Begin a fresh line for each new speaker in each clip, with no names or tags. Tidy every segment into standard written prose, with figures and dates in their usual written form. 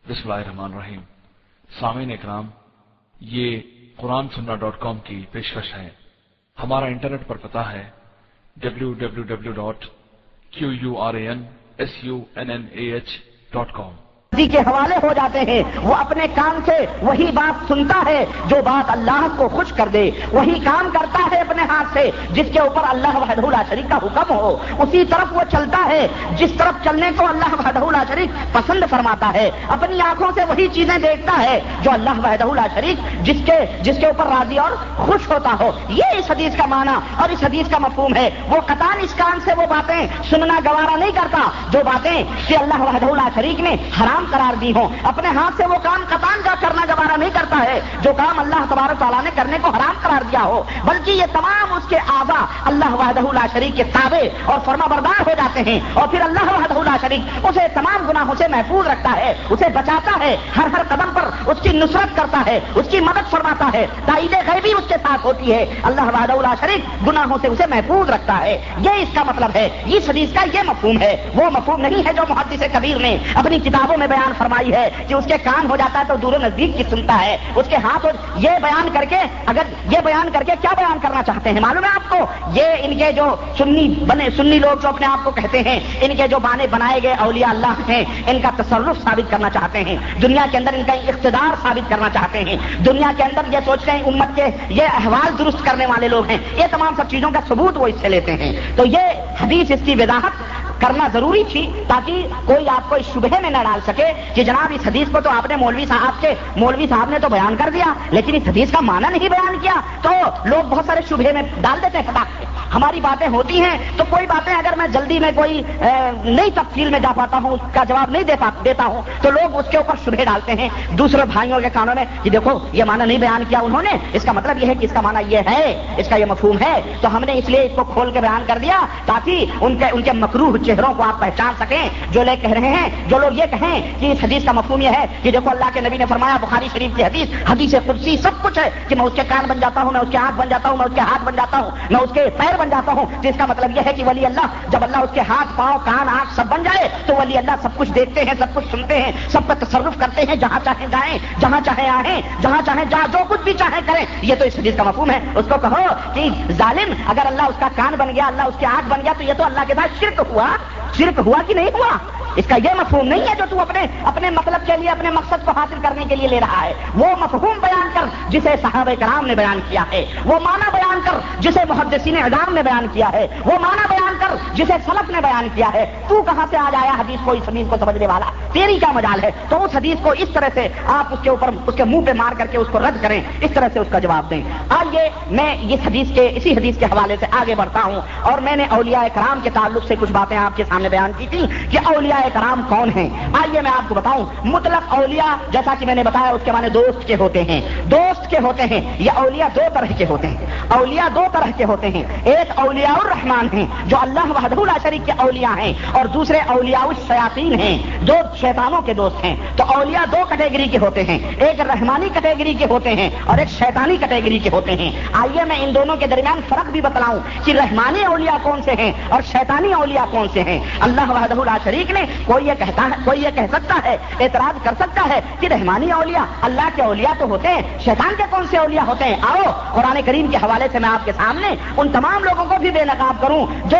बिस्मिल्लाहिर्रहमानिर्रहीम। सामीन इकराम, ये कुरानसुन्ना.com की पेशकश है। हमारा इंटरनेट पर पता है www.quransunnah.com।
के हवाले हो जाते हैं। वो अपने काम से वही बात सुनता है जो बात अल्लाह को खुश कर दे, वही काम करता है अपने हाथ से जिसके ऊपर अल्लाह वहदहु ला शरीक का हुक्म हो, उसी तरफ वो चलता है जिस तरफ चलने को अल्लाह वहदहु ला शरीक पसंद फरमाता है। अपनी आंखों से वही चीजें देखता है जो अल्लाह वहदहु ला शरीक जिसके ऊपर राजी और खुश होता हो। ये इस हदीस का माना और इस हदीस का मफहूम है। वो कतान इस कान से वो बातें सुनना गवारा नहीं करता जो बातें कि अल्लाह वहदहु ला शरीक ने हराम करार दी हो। अपने हाथ से वो काम कतान का करना गवारा नहीं करता है जो काम अल्लाह तबारक तआला ने करने को हराम करार दिया हो, बल्कि ये तमाम उसके आज़ा अल्लाह वहदहु ला शरीक के ताबे और फरमाबरदार हो जाते हैं। और फिर अल्लाह वहदहु ला शरीक उसे तमाम गुनाहों से महफूज रखता है, उसे बचाता है, हर हर कदम पर उसकी नुसरत करता है, उसकी मदद फरमाता है, ताईद गैबी उसके साथ होती है। अल्लाह वहदहु ला शरीक गुनाहों से उसे महफूज रखता है। ये इसका मतलब है, इस हदीस का ये मफहूम है। वो मफहूम नहीं है जो मुहद्दिस कबीर ने अपनी किताबों में बयान फरमाई है कि उसके कान हो जाता है तो दूर नजदीक की सुनता है, उसके हाथ हो। ये बयान करके क्या बयान करना चाहते हैं मालूम है आपको? ये इनके जो सुन्नी लोग जो अपने आप को कहते हैं, इनके जो बनाए गए औलिया अल्लाह हैं, इनका तसर्रुफ साबित करना चाहते हैं, दुनिया के अंदर इनका इख्तिदार साबित करना चाहते हैं, दुनिया के अंदर ये सोचते हैं उम्मत के ये अहवाल दुरुस्त करने वाले लोग हैं। ये तमाम सब चीजों का सबूत वो इससे लेते हैं। तो ये हदीस इसकी वजाहत करना जरूरी थी ताकि कोई आपको इस शुबहे में न डाल सके कि जनाब इस हदीस को तो आपने मौलवी साहब ने तो बयान कर दिया लेकिन इस हदीस का माना नहीं बयान किया। तो लोग बहुत सारे शुबहे में डाल देते हैं फटाक से। हमारी बातें होती हैं तो कोई बातें अगर मैं जल्दी में कोई नई तफसील में जा पाता हूं, उसका जवाब नहीं देता हूं, तो लोग उसके ऊपर शुबहे डालते हैं दूसरे भाइयों के कानों में कि देखो ये माना नहीं बयान किया उन्होंने, इसका मतलब यह है कि इसका माना ये है, इसका ये मफहूम है। तो हमने इसलिए इसको खोल के बयान कर दिया ताकि उनके मकरूह चेहरों को आप पहचान सकें। जो लोग कह रहे हैं, जो लोग ये कहें कि इस हदीस का मफहूम यह है कि देखो अल्लाह के नबी ने फरमाया, बुखारी शरीफ की हदीस कुदसी सब कुछ है कि मैं उसके कान बन जाता हूं, मैं उसके आंख बन जाता हूं, मैं उसके हाथ बन जाता हूं, मैं उसके पैर बन जाता हूं। तो इसका मतलब यह है कि वली अल्लाह जब अल्लाह उसके हाथ पांव कान आंख सब बन जाए तो वली अल्लाह सब कुछ देखते हैं, सब कुछ सुनते हैं, सबका तसर्रुफ करते हैं, जहां चाहे जाएं, जहां चाहे आए, जहां चाहे जहां जो कुछ भी चाहे करें। ये तो इस हदीस का मफहूम है। उसको कहो कि जालिम, अगर अल्लाह उसका कान बन गया, अल्लाह उसके आंख बन गया तो ये तो अल्लाह के साथ शिर्क हुआ कि नहीं हुआ? इसका यह मफहूम नहीं है जो तू अपने मतलब के लिए, अपने मकसद को हासिल करने के लिए ले रहा है। वो मफहूम बयान कर जिसे सहाबे कराम ने बयान किया है, वो माना बयान कर जिसे मुहद्दिसीन इज़ाम ने बयान किया है, वो माना बयान कर जिसे सलफ ने बयान किया है। तू कहां से आज आया हदीस को, इस हदीस को समझने वाला? तेरी क्या मजाल है? तो उस हदीस को इस तरह से आप उसके ऊपर उसके मुंह पे मार करके उसको रद्द करें, इस तरह से उसका जवाब दें। आइए मैं इसी हदीस के हवाले से आगे बढ़ता हूं। और मैंने औलिया कराम के ताल्लुक से कुछ बातें आपके सामने बयान की थी कि औलिया कराम कौन हैं। आइए मैं आपको बताऊं। मुतलक औलिया, जैसा कि मैंने बताया, उसके माने दोस्त के होते हैं। ये औलिया दो तरह के होते हैं। औलिया दो तरह के होते हैं। एक औलियाउर रहमान हैं जो अल्लाह वहदहु ला शरीक के औलिया हैं, और दूसरे औलियाउश शयातीन हैं जो शैतानों के दोस्त हैं। तो औलिया दो कैटेगरी के होते हैं, एक रहमानी कैटेगरी के होते हैं और एक शैतानी कैटेगरी के होते हैं। आइए मैं इन दोनों के दरमियान फर्क भी बतलाऊं कि रहमानी औलिया कौन से हैं और शैतानी औलिया कौन से हैं। अल्लाह वहदहु ला शरीक ने कोई ये कह सकता है, एतराज कर सकता है कि रहमानी औलिया अल्लाह के औलिया तो होते हैं, शैतान के कौन से औलिया होते हैं? आओ कुरान करीम के हवाले से मैं आपके सामने उन तमाम लोगों को भी बेनकाब करूं जो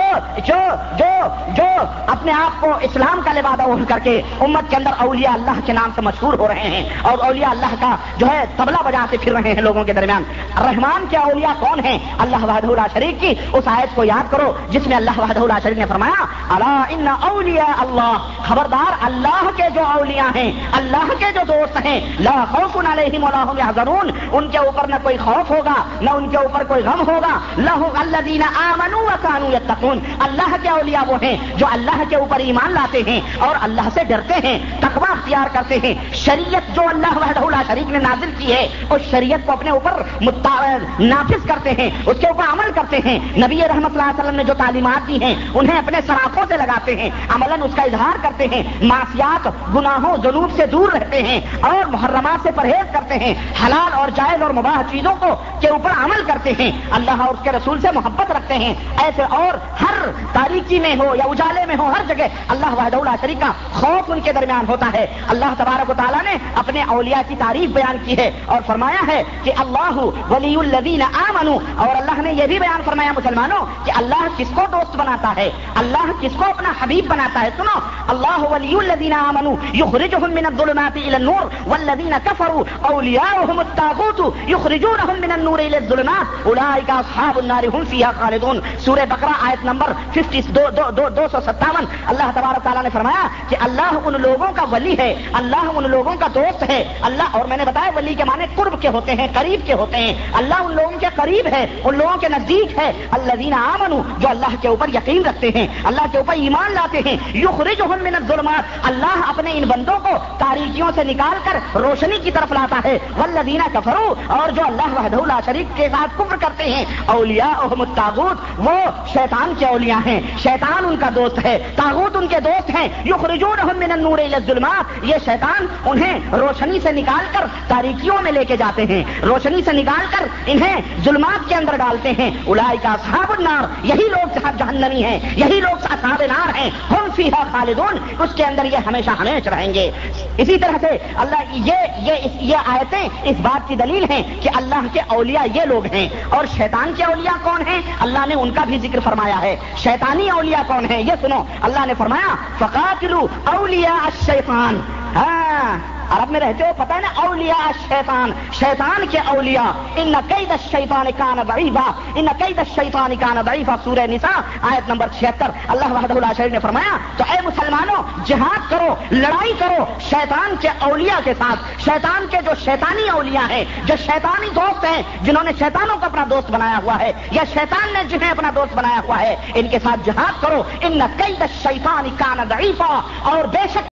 अपने आप को इस्लाम का लिबादा ओढ़ करके उम्मत के अंदर औलिया अल्लाह के नाम से मशहूर हो रहे हैं और औलिया अल्लाह का जो है तबला बजाते फिर रहे हैं लोगों के दरमियान। रहमान के औलिया कौन है? अल्लाह वहदहु ला शरीक की उस आयत को याद करो जिसमें अल्लाह वहदहु ला शरीक ने फरमाया, अला इन्ना औलिया अल्लाह, खबरदार अल्लाह के जो औलिया हैं, अल्लाह के जो दोस्त हैं, ला खौफुन अलैहिम वला हुम यहज़नून, उनके ऊपर न कोई खौफ होगा न उनके ऊपर कोई गम होगा। लहु अल्लज़ीना आमनू व कानू यत्तकून, अल्लाह के औलिया वो हैं जो अल्लाह के ऊपर ईमान लाते हैं और अल्लाह से डरते हैं, तकवा अख्तियार करते हैं। शरीयत जो अल्लाह वहदहु ला शरीक ने नाजिल की है उस शरीयत को अपने ऊपर नाफिज करते हैं, उसके ऊपर अमल करते हैं। नबी रहमत सल्लल्लाहु अलैहि वसल्लम ने जो तालीमात दी हैं उन्हें अपने सराफों से लगाते हैं, अमलन उसका इजहार करते हैं, मासियात गुनाहों जुनूब से दूर रहते हैं और मुहर्रमात से परहेज करते हैं, हलाल और जायज और मुबाह चीजों को के ऊपर अमल करते हैं, अल्लाह और उसके रसूल से मोहब्बत रखते हैं। ऐसे और हर तारीकी में हो या उजाले में हो, हर जगह अल्लाह वहदहु ला शरीक का खौफ उनके दरमियान होता है। اللہ تبارک و تعالیٰ نے اپنے اولیاء کی تعریف بیان کی ہے اور فرمایا ہے کہ اللہ ولی الذین آمنوا، اور اللہ نے یہ بھی بیان فرمایا مسلمانوں کہ اللہ کس کو دوست بناتا ہے، اللہ کس کو اپنا حبیب بناتا ہے. سنو، اللہ ولی الذین آمنوا یخرجهم من الظلمات الى النور والذین کفروا اولیاؤهم الطاغوت یخرجونهم من النور الى الظلمات اولئک اصحاب النار هم فیہا خالدون. سورہ بقرہ آیت نمبر 257. اللہ تبارک تعالیٰ نے فرمایا کہ اللہ ان لوگوں کا ولی ہے، اللہ ان لوگوں کا دوست ہے. اللہ، اور میں نے بتایا ولی کے معنی قرب کے ہوتے ہیں، قریب کے ہوتے ہیں. اللہ ان لوگوں کے قریب ہے، ان لوگوں کے نزدیک ہے. الذین آمنوا، جو اللہ کے اوپر یقین رکھتے ہیں، اللہ کے اوپر ایمان لاتے ہیں. یخرجهم من الظلمات، اللہ اپنے ان بندوں کو تاریکیوں سے نکال کر روشنی کی طرف لاتا ہے. والذین کفروا، اور جو اللہ وحدہ لا شریک کے ساتھ کفر کرتے ہیں، اولیاءهم الطاغوت، وہ شیطان کے اولیاء ہیں، شیطان ان کا دوست ہے، طاغوت ان کے دوست ہیں. یخرجونهم من النور الى الظلمات، یہ شیطان انہیں روشنی سے نکال کر تاریکیوں میں لے کے جاتے ہیں، روشنی سے نکال کر انہیں ظلمات کے اندر ڈالتے ہیں. اولئک اصحاب النار، یہی لوگ جہنمی ہیں، یہی لوگ اصحاب نار ہیں. ہم فیہا خالدون، اس کے اندر یہ ہمیشہ ہمیشہ رہیں گے. اسی طرح سے اللہ یہ آیتیں اس بات کی دلیل ہیں کہ اللہ کے اولیاء یہ لوگ ہیں. اور شیطان کے اولیاء کون ہیں؟ اللہ نے ان کا بھی ذکر فرمایا ہے. شیطانی اولیاء کون ہیں یہ سنو. اللہ نے فرمایا فقاتلوا اولیاء الشیطان. ہاں، عرب میں رہتے ہو، پتہ ہے نا، اولیاء الشیطان، شیطان کے اولیاء. ان کید الشیطان کان ضعیفا، ان کید الشیطان کان ضعیفا. سورہ نساء آیت نمبر 76. اللہ وحدہ لا شریک نے فرمایا تو اے مسلمانوں، جہاد کرو، لڑائی کرو شیطان کے اولیاء کے ساتھ. شیطان کے جو شیطانی اولیاء ہیں، جو شیطانی دوست ہیں، جنہوں نے شیطانوں کو اپنا دوست بنایا ہوا ہے، یا شیطان نے جنہیں اپنا دوست بنایا ہوا ہے، ان کے ساتھ جہاد کرو. ان کید الشیطان کان ضعیفا، اور بے شک